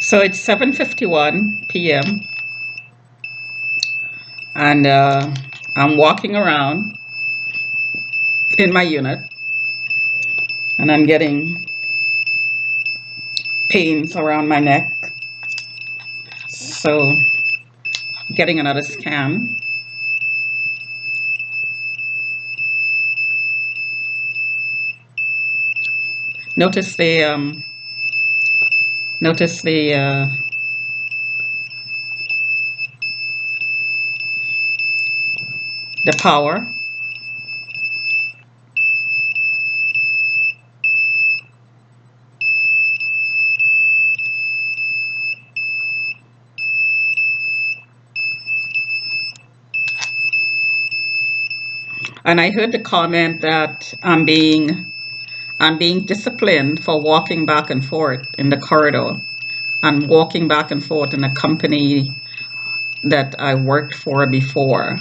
So it's 7:51 p.m. and I'm walking around in my unit and I'm getting pains around my neck. So getting another scan. Notice the power. And I heard the comment that I'm being disciplined for walking back and forth in the corridor. I'm walking back and forth in a company that I worked for before.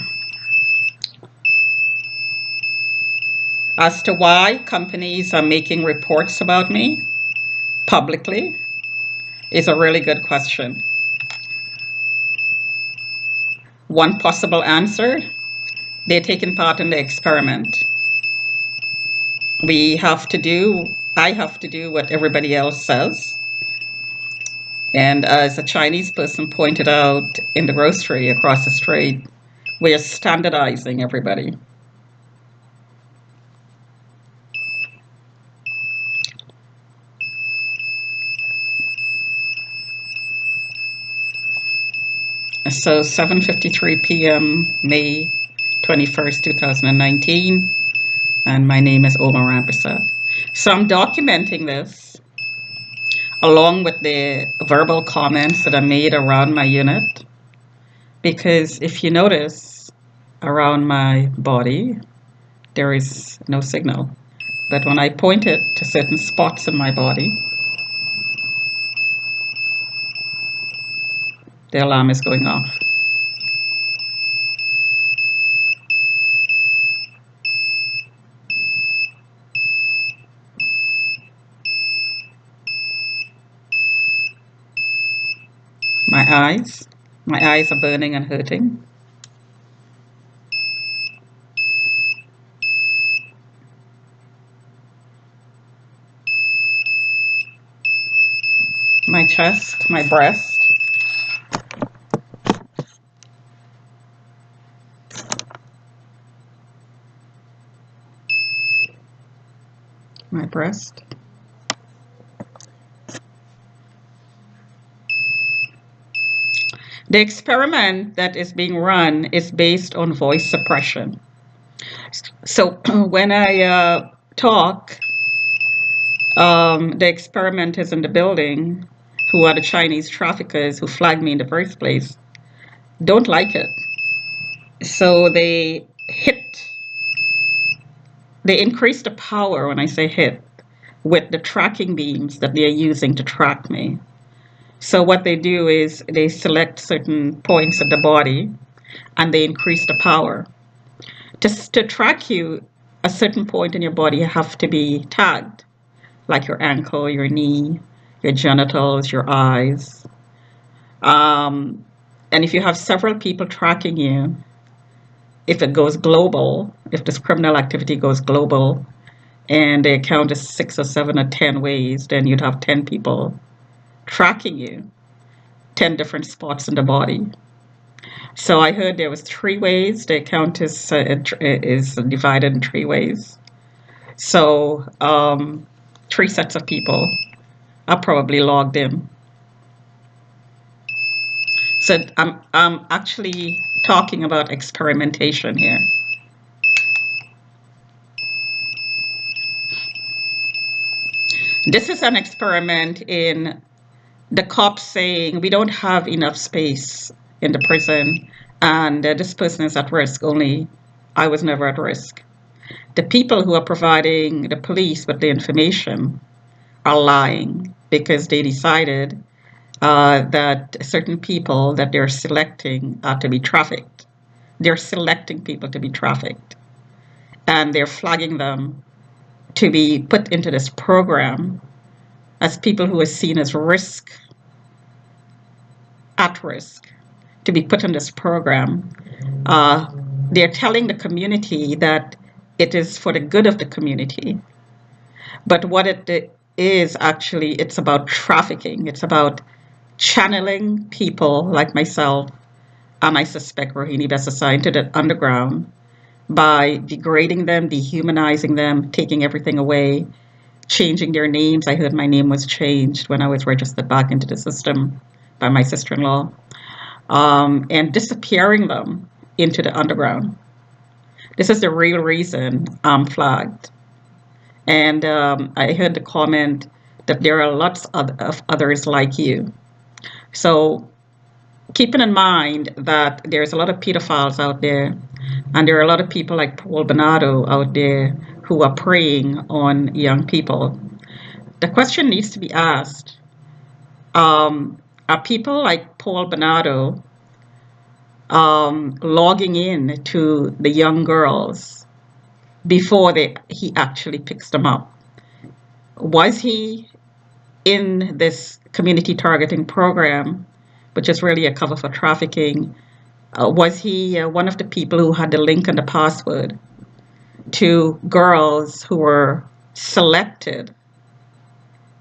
As to why companies are making reports about me publicly is a really good question. One possible answer, they're taking part in the experiment. I have to do what everybody else says. And as a Chinese person pointed out in the grocery across the street, we are standardizing everybody. So 7:53 p.m., May 21st, 2019, and my name is Omar Rampersad. So I'm documenting this along with the verbal comments that I made around my unit, because if you notice around my body, there is no signal. But when I point it to certain spots in my body, the alarm is going off. My eyes are burning and hurting. My chest, my breast. My breast. The experiment that is being run is based on voice suppression. So when I talk, the experimenters in the building, who are the Chinese traffickers who flagged me in the first place, don't like it. So they increase the power, when I say hit, with the tracking beams that they're using to track me. So what they do is they select certain points of the body and they increase the power. To track you, a certain point in your body have to be tagged, like your ankle, your knee, your genitals, your eyes. And if you have several people tracking you, if it goes global, if this criminal activity goes global, and they count as 6 or 7 or 10 ways, then you'd have 10 people tracking you, 10 different spots in the body. So I heard there was 3 ways. The count is divided in 3 ways. So 3 sets of people are probably logged in. So I'm actually talking about experimentation here. This is an experiment in the cops saying we don't have enough space in the prison and this person is at risk. Only I was never at risk. The people who are providing the police with the information are lying because they decided that certain people that they're selecting are to be trafficked. They're selecting people to be trafficked. And they're flagging them to be put into this program as people who are seen as risk at risk to be put in this program. Uh, they're telling the community that it is for the good of the community. But what it is actually, it's about trafficking. It's about channeling people like myself, and I suspect Rohini Besasai, into the underground by degrading them, dehumanizing them, taking everything away, changing their names. I heard my name was changed when I was registered back into the system by my sister-in-law, and disappearing them into the underground. This is the real reason I'm flagged. And I heard the comment that there are lots of others like you. So keeping in mind that there's a lot of pedophiles out there, and there are a lot of people like Paul Bernardo out there who are preying on young people, the question needs to be asked, are people like Paul Bernardo logging in to the young girls before he actually picks them up? Was he in this community targeting program, which is really a cover for trafficking? Was he one of the people who had the link and the password to girls who were selected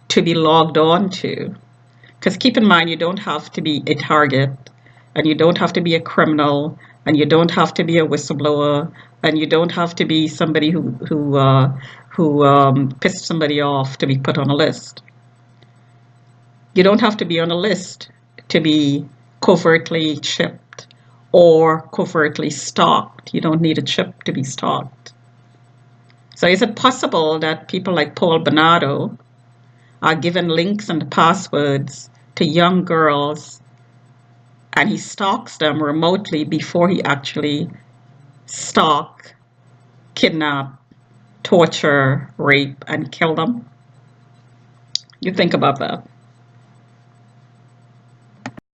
to be logged on to? Because keep in mind, you don't have to be a target, and you don't have to be a criminal, and you don't have to be a whistleblower, and you don't have to be somebody who pissed somebody off to be put on a list. You don't have to be on a list to be covertly chipped or covertly stalked. You don't need a chip to be stalked. So is it possible that people like Paul Bernardo are given links and passwords to young girls, and he stalks them remotely before he actually stalk, kidnap, torture, rape, and kill them? You think about that.